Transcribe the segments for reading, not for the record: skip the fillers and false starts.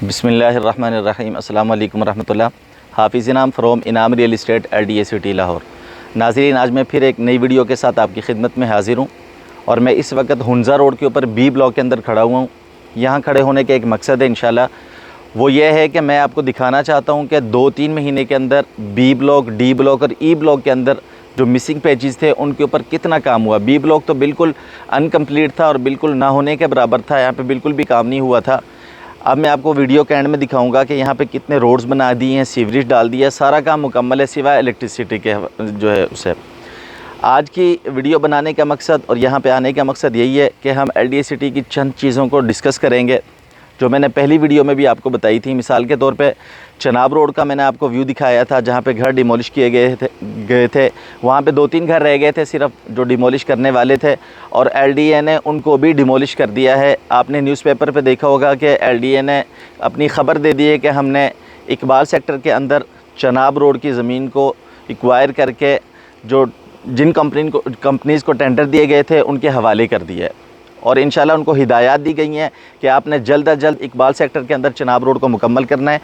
बिस्मिल्लाहिर्रहमानिर्रहीम अस्सलाम वालेकुम रहमतुल्लाह। हाफिज़ इनाम फ्रॉम इनाम real estate LDA city Lahore. नाज़रीन, आज मैं फिर एक नई वीडियो के साथ आपकी खिदमत में हाज़िर हूँ और मैं इस वक्त हुंज़ा रोड के ऊपर B ब्लॉक के अंदर खड़ा हुआ हूँ। यहाँ खड़े होने का एक मकसद है इंशाल्लाह, वो ये है कि मैं आपको दिखाना चाहता हूँ कि 2-3 महीने के अंदर B ब्लॉक, D ब्लॉक और E ब्लॉक के अंदर जो मिसिंग पेजेस थे उनके ऊपर कितना काम हुआ। B ब्लॉक तो बिल्कुल अनकम्प्लीट था और बिल्कुल ना होने के बराबर था, यहाँ पे बिल्कुल भी काम नहीं हुआ था। अब मैं आपको वीडियो के एंड में दिखाऊंगा कि यहाँ पे कितने रोड्स बना दिए हैं, सीवरेज डाल दिया है, सारा काम मुकम्मल है सिवाय इलेक्ट्रिसिटी के जो है उसे। आज की वीडियो बनाने का मकसद और यहाँ पे आने का मकसद यही है कि हम LDA सिटी की चंद चीज़ों को डिस्कस करेंगे जो मैंने पहली वीडियो में भी आपको बताई थी। मिसाल के तौर पे चनाब रोड का मैंने आपको व्यू दिखाया था जहाँ पे घर डिमोलिश किए गए थे। वहाँ पे 2-3 घर रह गए थे सिर्फ जो डिमोलिश करने वाले थे और LDA ने उनको भी डिमोलिश कर दिया है। आपने न्यूज़पेपर पे देखा होगा कि LDA ने अपनी ख़बर दे दी है कि हमने इकबाल सेक्टर के अंदर चनाब रोड की ज़मीन को एक्वायर करके जो जिन कंपनीज़ को टेंडर दिए गए थे उनके हवाले कर दिया है और इंशाल्लाह उनको हिदायत दी गई हैं कि आपने जल्द अज जल्द इकबाल सेक्टर के अंदर चनाब रोड को मुकम्मल करना है।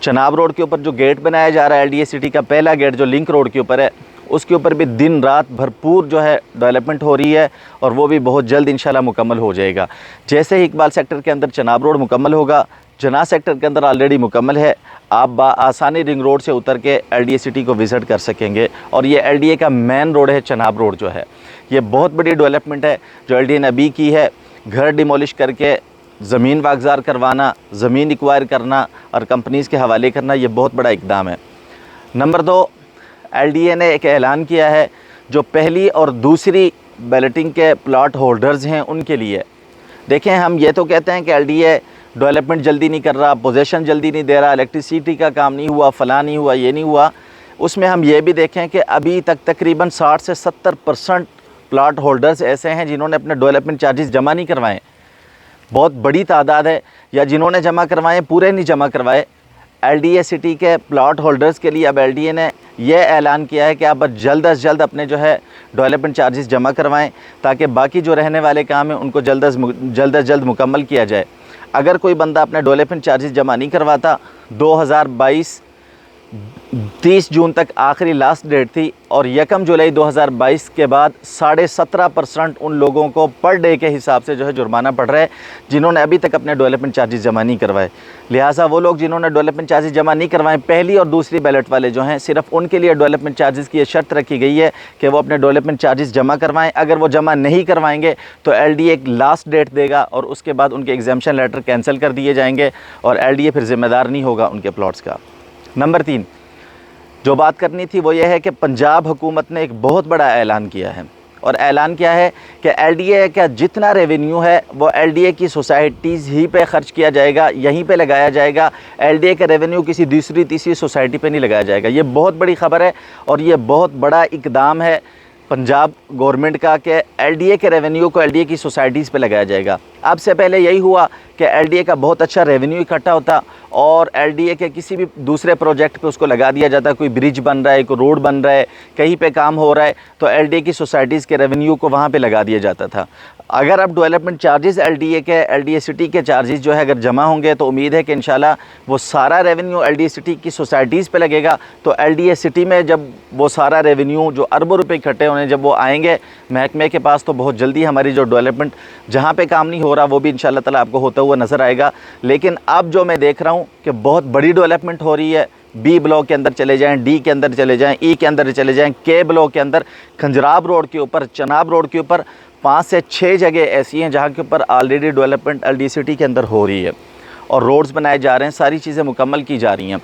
चनाब रोड के ऊपर जो गेट बनाया जा रहा है LDA सिटी का पहला गेट जो लिंक रोड के ऊपर है, उसके ऊपर भी दिन रात भरपूर जो है डेवलपमेंट हो रही है और वो भी बहुत जल्द इंशाल्लाह मुकम्मल हो जाएगा। जैसे ही इकबाल सेक्टर के अंदर चनाब रोड मुकम्मल होगा, जना सेक्टर के अंदर ऑलरेडी मुकम्मल है, आप आसानी रिंग रोड से उतर के LDA सिटी को विज़िट कर सकेंगे। और ये LDA का मेन रोड है चनाब रोड जो है, ये बहुत बड़ी डेवलपमेंट है जो LDA ने अभी की है। घर डिमोलिश करके ज़मीन वागज़ार करवाना, ज़मीन एक्वायर करना और कंपनीज़ के हवाले करना, ये बहुत बड़ा इक़दाम है। नंबर 2, LDA ने एक ऐलान किया है जो पहली और दूसरी बैलेटिंग के प्लॉट होल्डर्स हैं उनके लिए। देखें, हम ये तो कहते हैं कि LDA डेवलपमेंट जल्दी नहीं कर रहा, पोजेसन जल्दी नहीं दे रहा, इलेक्ट्रिसिटी का काम नहीं हुआ, फ़लाँ नहीं हुआ, ये नहीं हुआ। उसमें हम ये भी देखें कि अभी तक तकरीबन 60 से 70% प्लॉट होल्डर्स ऐसे हैं जिन्होंने अपने डेवलपमेंट चार्जेस जमा नहीं करवाए। बहुत बड़ी तादाद है, या जिन्होंने जमा करवाए पूरे नहीं जमा करवाए। LDA सिटी के प्लॉट होल्डर्स के लिए अब LDA ने यह ऐलान किया है कि आप जल्द अज जल्द अपने जो है डेवलपमेंट चार्जेस जमा करवाएं ताकि बाकी जो रहने वाले काम हैं उनको जल्द अज जल्द मुकम्मल किया जाए। अगर कोई बंदा अपने डेवलपमेंट चार्जेस जमा नहीं करवाता, 2022 30 जून तक आखिरी लास्ट डेट थी और 1 जुलाई 2022 के बाद 17.5% उन लोगों को पर डे के हिसाब से जो है जुर्माना पड़ रहा है जिन्होंने अभी तक अपने डेवलपमेंट चार्जेस जमा नहीं करवाए। लिहाजा वो लोग जिन्होंने डेवलपमेंट चार्जेस जमा नहीं करवाए, पहली और दूसरी बैलेट वाले जो हैं, सिर्फ उनके लिए डेवलपमेंट चार्जेस की ये शर्त रखी गई है कि वो अपने डेवलपमेंट चार्जेस जमा करवाएँ। अगर वो जमा नहीं करवाएंगे तो LDA एक लास्ट डेट देगा और उसके बाद उनके एग्जाम्शन लेटर कैंसिल कर दिए जाएंगे और LDA फिर ज़िम्मेदार नहीं होगा उनके प्लॉट्स का। नंबर 3 जो बात करनी थी वो ये है कि पंजाब हुकूमत ने एक बहुत बड़ा ऐलान किया है और ऐलान किया है कि LDA का जितना रेवेन्यू है वो LDA की सोसाइटीज़ ही पे ख़र्च किया जाएगा, यहीं पे लगाया जाएगा। LDA का रेवेन्यू किसी दूसरी तीसरी सोसाइटी पे नहीं लगाया जाएगा। ये बहुत बड़ी ख़बर है और ये बहुत बड़ा इक़दाम है पंजाब गवर्नमेंट का कि LDA के रेवेन्यू को LDA की सोसाइटीज़ पे लगाया जाएगा। अब से पहले यही हुआ कि LDA का बहुत अच्छा रेवेन्यू इकट्ठा होता और LDA के किसी भी दूसरे प्रोजेक्ट पे उसको लगा दिया जाता। कोई ब्रिज बन रहा है, कोई रोड बन रहा है, कहीं पे काम हो रहा है तो LDA की सोसाइटीज़ के रेवेन्यू को वहाँ पे लगा दिया जाता था। अगर अब डेवलपमेंट चार्जेस LDA सिटी के चार्जेस जो है अगर जमा होंगे तो उम्मीद है कि इंशाल्लाह वो सारा रेवेन्यू LDA सिटी की सोसाइटीज़ पे लगेगा। तो LDA सिटी में जब वो सारा रेवेन्यू जो अरबों रुपए इकट्ठे होने जब वो आएंगे महकमे के पास, तो बहुत जल्दी हमारी जो डेवलपमेंट जहाँ पे काम नहीं हो रहा वो भी इंशाल्लाह ताला आपको होता हुआ नज़र आएगा। लेकिन अब जो मैं देख रहा हूँ कि बहुत बड़ी डेवलपमेंट हो रही है। B ब्लॉक के अंदर चले जाएं, D के अंदर चले जाएं, E के अंदर चले जाएं, K ब्लॉक के अंदर, खंजराब रोड के ऊपर, चनाब रोड के ऊपर 5 से 6 जगह ऐसी हैं जहाँ के ऊपर ऑलरेडी डेवलपमेंट LDA सिटी के अंदर हो रही है और रोड्स बनाए जा रहे हैं, सारी चीज़ें मुकम्मल की जा रही हैं।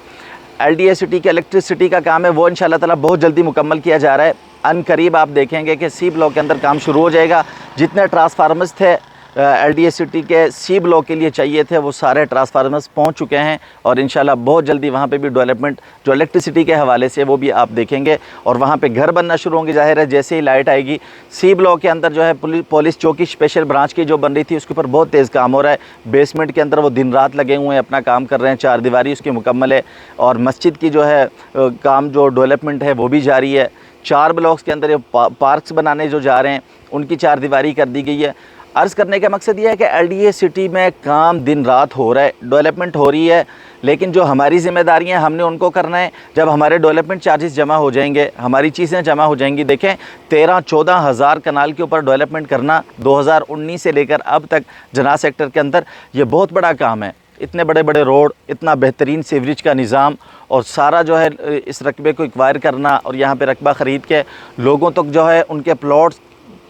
LDA सिटी के इलेक्ट्रिसिटी का काम है वो इंशाल्लाह ताला बहुत जल्दी मुकम्मल किया जा रहा है। अनकरीब आप देखेंगे कि C ब्लॉक के अंदर काम शुरू हो जाएगा। जितने ट्रांसफार्मर्स थे LDA सिटी के C ब्लॉक के लिए चाहिए थे वो सारे ट्रांसफार्मर्स पहुंच चुके हैं और इंशाल्लाह बहुत जल्दी वहां पे भी डेवलपमेंट जो इलेक्ट्रिसिटी के हवाले से वो भी आप देखेंगे और वहां पे घर बनना शुरू होंगे। जाहिर है जैसे ही लाइट आएगी। C ब्लॉक के अंदर जो है पुलिस चौकी स्पेशल ब्रांच की जो बन रही थी उसके ऊपर बहुत तेज़ काम हो रहा है। बेसमेंट के अंदर वो दिन रात लगे हुए हैं, अपना काम कर रहे हैं, 4 दीवारी उसकी मुकम्मल है और मस्जिद की जो है काम जो डेवलपमेंट है वो भी जारी है। 4 ब्लॉक्स के अंदर पार्क्स बनाने जो जा रहे हैं उनकी 4 दीवारी कर दी गई है। अर्ज़ करने का मकसद ये है कि LDA सिटी में काम दिन रात हो रहा है, डेवलपमेंट हो रही है, लेकिन जो हमारी ज़िम्मेदारियाँ हमने उनको करना है। जब हमारे डेवलपमेंट चार्जेस जमा हो जाएंगे, हमारी चीज़ें जमा हो जाएंगी। देखें 13-14 हज़ार कनाल के ऊपर डेवलपमेंट करना 2019 से लेकर अब तक जना सेक्टर के अंदर, ये बहुत बड़ा काम है। इतने बड़े बड़े रोड, इतना बेहतरीन सीवरेज का निज़ाम, और सारा जो है इस रकबे को एक्वायर करना और यहाँ पे रकबा ख़रीद के लोगों तक जो है उनके प्लॉट्स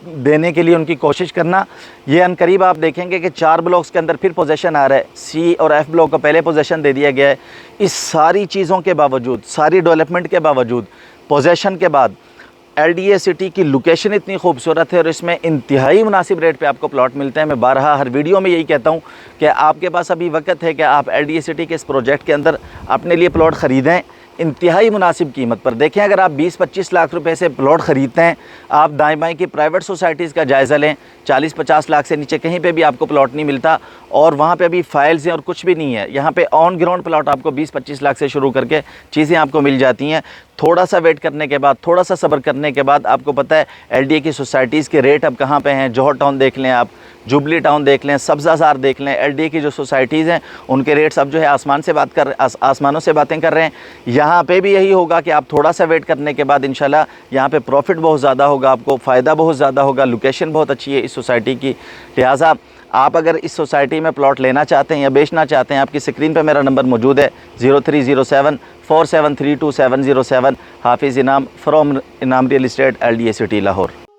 देने के लिए उनकी कोशिश करना। ये अनकरीब आप देखेंगे कि 4 ब्लॉक्स के अंदर फिर पोजीशन आ रहा है। C और F ब्लॉक को पहले पोजीशन दे दिया गया है। इस सारी चीज़ों के बावजूद, सारी डेवलपमेंट के बावजूद, पोजीशन के बाद LDA सिटी की लोकेशन इतनी खूबसूरत है और इसमें इंतहाई मुनासिब रेट पे आपको प्लॉट मिलते हैं। मैं बारहा हर वीडियो में यही कहता हूँ कि आपके पास अभी वक्त है कि आप LDA सिटी के इस प्रोजेक्ट के अंदर अपने लिए प्लॉट ख़रीदें इंतहाई मुनासिब कीमत पर। देखें, अगर आप 20-25 लाख रुपए से प्लॉट ख़रीदते हैं, आप दाएं बाएं की प्राइवेट सोसाइटीज़ का जायज़ा लें, 40-50 लाख से नीचे कहीं पे भी आपको प्लॉट नहीं मिलता, और वहाँ पे अभी फाइल्स हैं और कुछ भी नहीं है। यहाँ पे ऑन ग्राउंड प्लॉट आपको 20-25 लाख से शुरू करके चीज़ें आपको मिल जाती हैं। थोड़ा सा वेट करने के बाद, थोड़ा सा सब्र करने के बाद आपको पता है LDA की सोसाइटीज़ के रेट अब कहाँ पे हैं। जौहर टाउन देख लें, आप जुबली टाउन देख लें, सब्ज़ाज़ार देख लें, LDA की जो सोसाइटीज़ हैं उनके रेट्स अब जो है आसमानों से बातें कर रहे हैं। यहाँ पे भी यही होगा कि आप थोड़ा सा वेट करने के बाद इंशाल्लाह यहाँ पे प्रॉफिट बहुत ज़्यादा होगा, आपको फ़ायदा बहुत ज़्यादा होगा। लोकेशन बहुत अच्छी है इस सोसाइटी की, लिहाजा आप अगर इस सोसाइटी में प्लॉट लेना चाहते हैं या बेचना चाहते हैं, आपकी स्क्रीन पे मेरा नंबर मौजूद है 03074732 707। हाफिज़ इनाम फ्रॉम इनाम real estate LDA city Lahore.